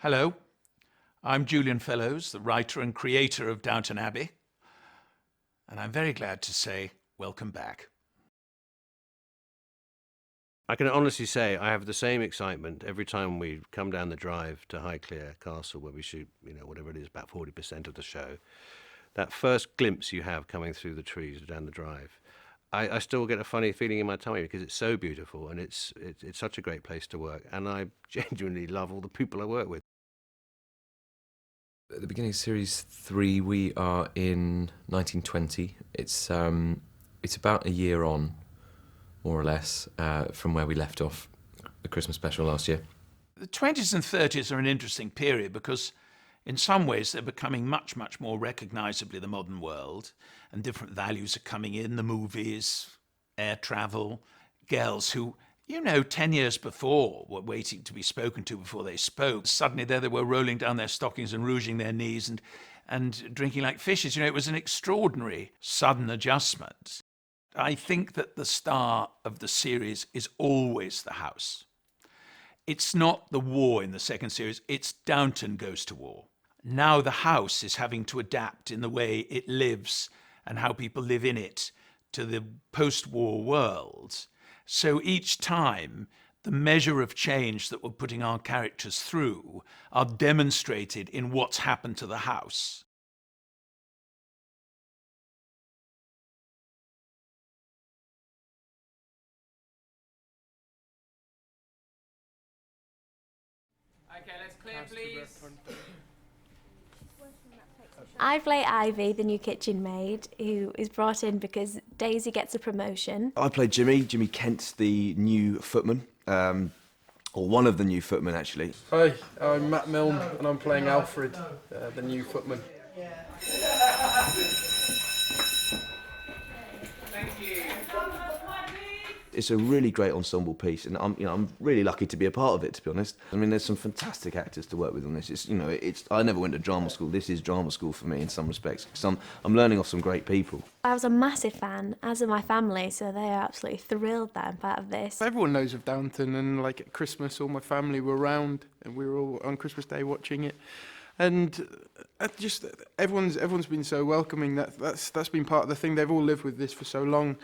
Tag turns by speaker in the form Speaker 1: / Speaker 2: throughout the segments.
Speaker 1: Hello, I'm Julian Fellows, the writer and creator of Downton Abbey, and I'm very glad to say welcome back.
Speaker 2: I can honestly say I have the same excitement every time we come down the drive to Highclere Castle, where we shoot, whatever it is, about 40% of the show. That first glimpse you have coming through the trees down the drive, I still get a funny feeling in my tummy because it's so beautiful and it's such a great place to work, and I genuinely love all the people I work with.
Speaker 3: At the beginning of Series 3, we are in 1920. It's about a year on, more or less, from where we left off the Christmas special last year.
Speaker 1: The 20s and 30s are an interesting period because in some ways they're becoming much, much more recognisably the modern world, and different values are coming in, the movies, air travel, girls who 10 years before were waiting to be spoken to before they spoke. Suddenly there they were rolling down their stockings and rouging their knees and drinking like fishes. It was an extraordinary sudden adjustment. I think that the star of the series is always the house. It's not the war in the second series, it's Downton goes to war. Now the house is having to adapt in the way it lives and how people live in it to the post-war world. So each time, the measure of change that we're putting our characters through are demonstrated in what's happened to the house.
Speaker 4: Okay, let's clear, please.
Speaker 5: I play Ivy, the new kitchen maid, who is brought in because Daisy gets a promotion.
Speaker 6: I play Jimmy Kent, the new footman, or one of the new footmen, actually.
Speaker 7: Hi, I'm Matt Milne, and I'm playing Alfred, the new footman.
Speaker 4: Thank you.
Speaker 6: It's a really great ensemble piece, and I'm really lucky to be a part of it, to be honest. I mean, there's some fantastic actors to work with on this. I never went to drama school. This is drama school for me in some respects, because I'm learning off some great people.
Speaker 5: I was a massive fan, as are my family, so they are absolutely thrilled that I'm part of this.
Speaker 7: Everyone knows of Downton, and at Christmas, all my family were around, and we were all on Christmas Day watching it. And everyone's been so welcoming. That's been part of the thing. They've all lived with this for so long.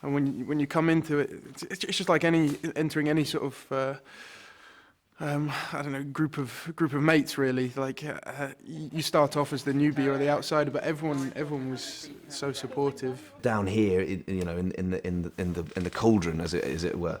Speaker 7: And when you come into it, it's just like entering any sort of group of mates, really. You start off as the newbie or the outsider, but everyone was so supportive.
Speaker 6: Down here, in the cauldron, as it were,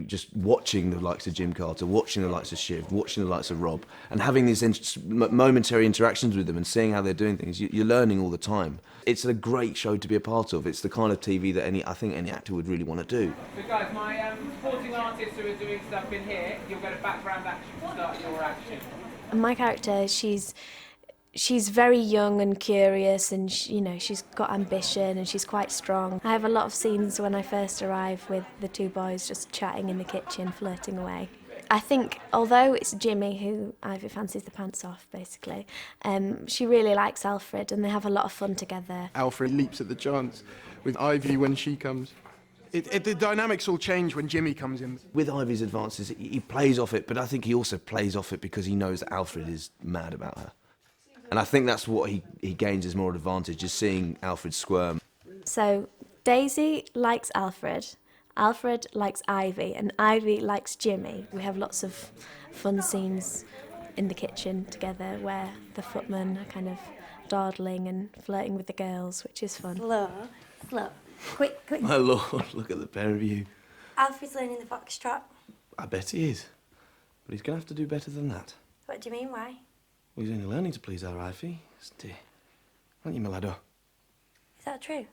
Speaker 6: just watching the likes of Jim Carter, watching the likes of Shiv, watching the likes of Rob, and having these momentary interactions with them and seeing how they're doing things. You're learning all the time. It's a great show to be a part of. It's the kind of TV that I think any actor would really want to do.
Speaker 4: So guys, my supporting artists who are doing stuff in here, you'll get a background action to start your action.
Speaker 5: And my character, she's very young and curious, and she's got ambition and she's quite strong. I have a lot of scenes when I first arrive with the two boys just chatting in the kitchen, flirting away. I think, although it's Jimmy who Ivy fancies the pants off, basically, she really likes Alfred and they have a lot of fun together.
Speaker 7: Alfred leaps at the chance with Ivy when she comes. The dynamics all change when Jimmy comes in.
Speaker 6: With Ivy's advances, he plays off it, but I think he also plays off it because he knows that Alfred is mad about her. And I think that's what he gains as more advantage, is seeing Alfred squirm.
Speaker 5: So Daisy likes Alfred, Alfred likes Ivy, and Ivy likes Jimmy. We have lots of fun scenes in the kitchen together where the footmen are kind of dawdling and flirting with the girls, which is fun.
Speaker 8: Slow. Quick.
Speaker 6: My lord, look at the pair of you.
Speaker 8: Alfred's learning the foxtrot.
Speaker 6: I bet he is. But he's going to have to do better than that.
Speaker 8: What do you mean, why?
Speaker 6: Well, he's only learning to please our Ivy, isn't he? Aren't you, my laddo?
Speaker 8: Is that true?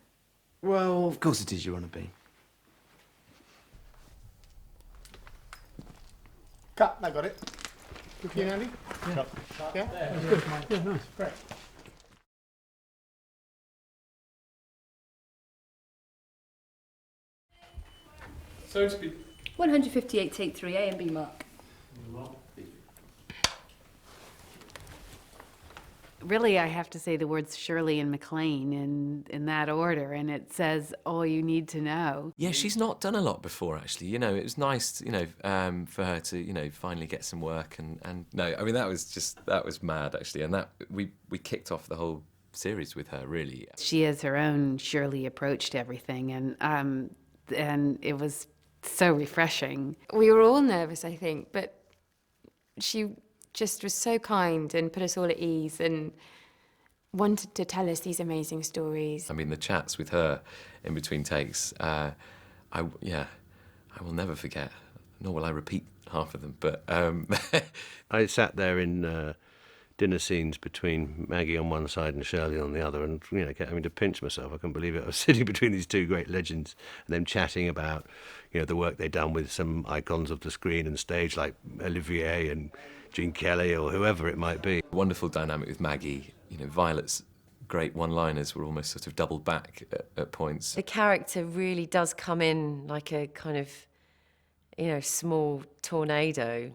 Speaker 6: Well, of course it is, Your Honour Bean.
Speaker 9: Cut, I got it. Good for you, Andy? Yeah. Yeah? That's good. Yeah, nice. Great.
Speaker 7: So to speak.
Speaker 10: 158, take 3, A and B mark.
Speaker 11: Really, I have to say the words Shirley and MacLaine in that order, and it says all you need to know.
Speaker 3: Yeah, she's not done a lot before, actually. You know, it was nice, for her to, finally get some work. And no, I mean, that was mad, actually. And that we kicked off the whole series with her, really.
Speaker 11: She has her own Shirley approach to everything, and it was so refreshing.
Speaker 12: We were all nervous, I think, but she just was so kind and put us all at ease and wanted to tell us these amazing stories.
Speaker 3: I mean, the chats with her in between takes, I will never forget, nor will I repeat half of them, but...
Speaker 2: I sat there in dinner scenes between Maggie on one side and Shirley on the other, and kept having to pinch myself. I couldn't believe it. I was sitting between these two great legends and them chatting about the work they'd done with some icons of the screen and stage like Olivier and Gene Kelly or whoever it might be.
Speaker 3: Wonderful dynamic with Maggie. Violet's great one-liners were almost sort of doubled back at points.
Speaker 13: The character really does come in like a kind of, small tornado,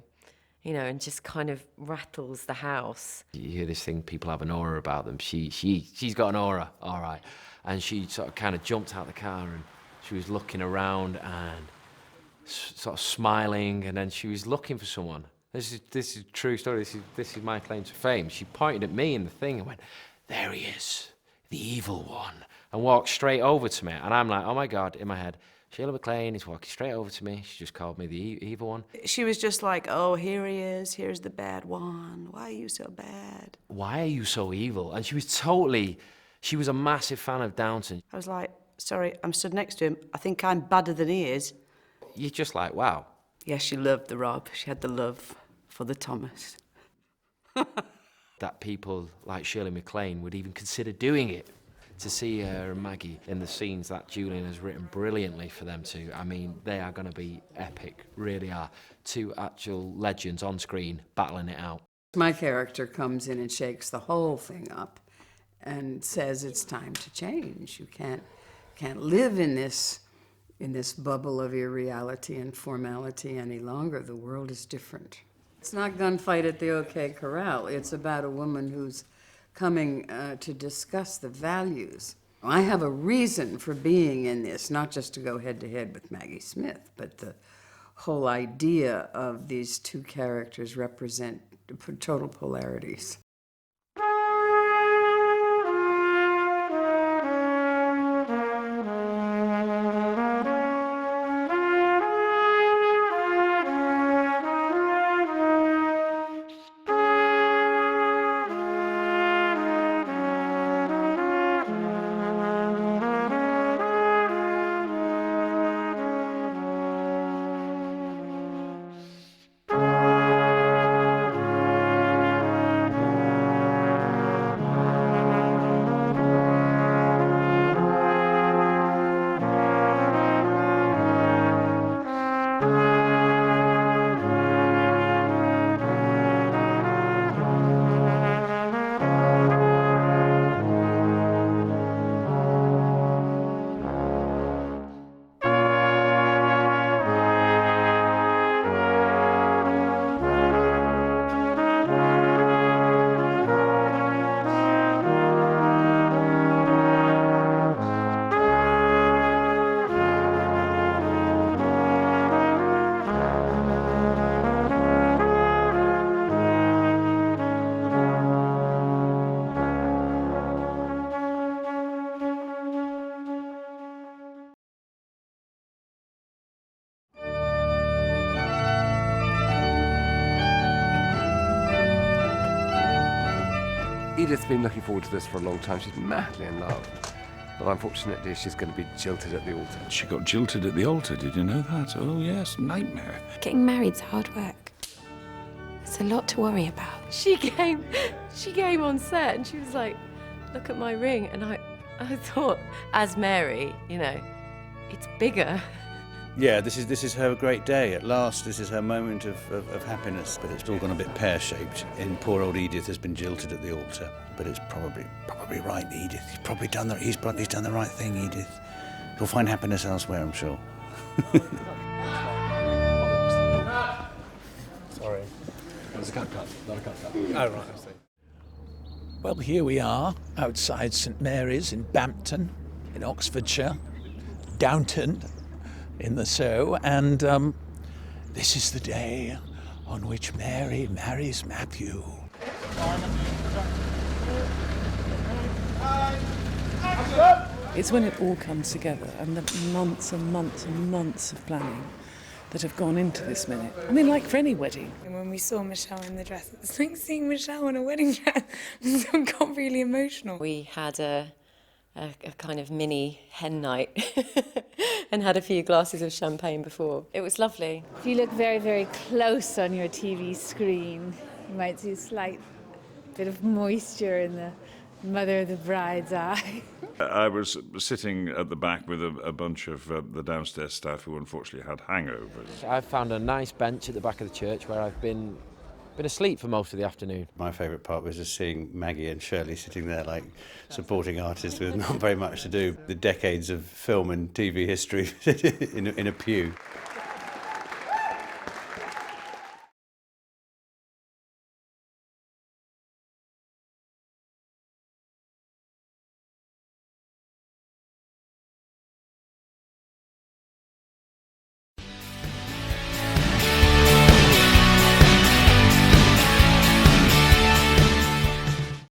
Speaker 13: and just kind of rattles the house.
Speaker 14: You hear this thing, people have an aura about them. She's got an aura, all right. And she sort of kind of jumped out of the car and she was looking around and sort of smiling, and then she was looking for someone. This is a true story. This is my claim to fame. She pointed at me in the thing and went, "There he is, the evil one," and walked straight over to me. And I'm like, oh my God, in my head, Sheila MacLaine is walking straight over to me. She just called me the evil one.
Speaker 15: She was just like, oh, here he is. Here's the bad one. Why are you so bad?
Speaker 14: Why are you so evil? And she was a massive fan of Downton.
Speaker 15: I was like, sorry, I'm stood next to him. I think I'm badder than he is.
Speaker 14: You're just like, wow.
Speaker 15: Yeah, she loved the Rob. She had the love for the Thomas.
Speaker 14: That people like Shirley MacLaine would even consider doing it. To see her and Maggie in the scenes that Julian has written brilliantly for them two, I mean, they are going to be epic, really are. Two actual legends on screen battling it out.
Speaker 16: My character comes in and shakes the whole thing up and says it's time to change. You can't live in this bubble of irreality and formality any longer. The world is different. It's not gunfight at the OK Corral. It's about a woman who's coming to discuss the values. I have a reason for being in this, not just to go head-to-head with Maggie Smith, but the whole idea of these two characters represent total polarities.
Speaker 17: Edith's been looking forward to this for a long time. She's madly in love. But unfortunately, she's going to be jilted at the altar.
Speaker 18: She got jilted at the altar, did you know that? Oh, yes, nightmare.
Speaker 12: Getting married's hard work. It's a lot to worry about.
Speaker 13: She came on set and she was like, look at my ring. And I thought, as Mary, it's bigger.
Speaker 19: Yeah, this is her great day. At last, this is her moment of happiness. But it's all gone a bit pear-shaped. And poor old Edith has been jilted at the altar. But it's probably right, Edith. He's probably done he's done the right thing, Edith. You'll find happiness elsewhere, I'm sure.
Speaker 17: Sorry. It was a cut. Not a cut. Oh, right, I see.
Speaker 1: Well, here we are, outside St Mary's in Bampton, in Oxfordshire, Downton in the Sow, and this is the day on which Mary marries Matthew.
Speaker 20: It's when it all comes together, and the months and months and months of planning that have gone into this minute. I mean, like for any wedding.
Speaker 21: And when we saw Michelle in the dress, it's like seeing Michelle in a wedding dress. So it got really emotional.
Speaker 13: We had a kind of mini hen night and had a few glasses of champagne before. It was lovely.
Speaker 22: If you look very, very close on your TV screen, you might see a slight bit of moisture in the mother of the bride's eye.
Speaker 18: I was sitting at the back with a bunch of the downstairs staff who unfortunately had hangovers.
Speaker 14: I found a nice bench at the back of the church where I've been asleep for most of the afternoon.
Speaker 19: My favourite part was just seeing Maggie and Shirley sitting there like supporting artists with not very much to do. The decades of film and TV history in a pew.